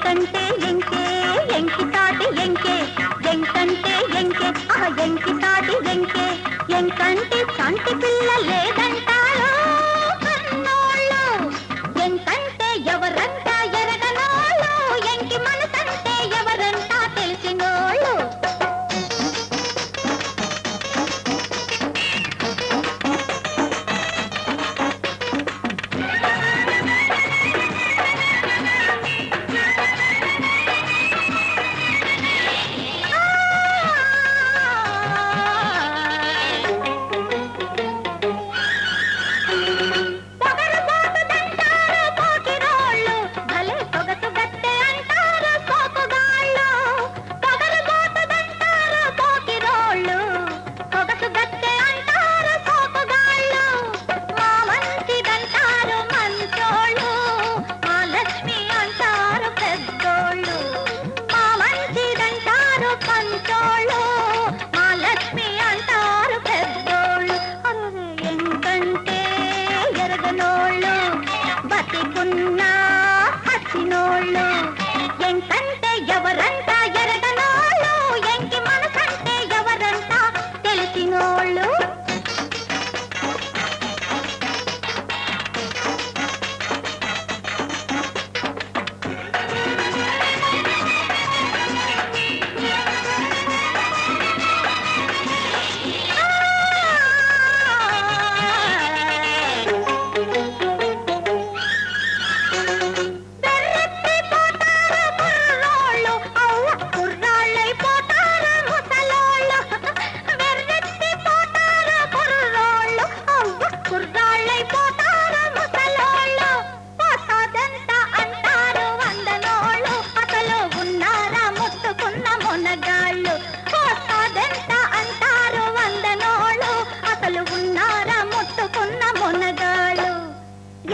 ఎంకంటే MK ఎంకి తాటి MK ఎంకంటే MK ఎంకి తాటి MK ఎంకంటే సంటి పిల్ల లేదంటారు కన్నోళ్ళు ఎంకంటే ఎవరంట ఎరగనోళ్ళు ఎంకి మనసంటే ఎవరంట తెలిసినోళ్ళు బతికున్నా హసినోళ్ళు ఎంకంటే ఎవరంట ఎరగనోళ్ళు ఎంకి మనసంటే ఎవరంట తెలిసినోళ్ళు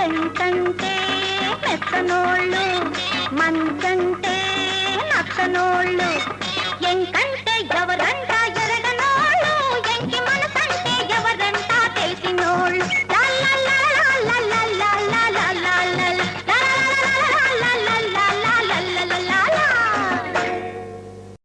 ఎంకంటే మెత్తనోళ్ళు మంచంటే నచ్చనోళ్ళు ఎంకంటే ఎవరంట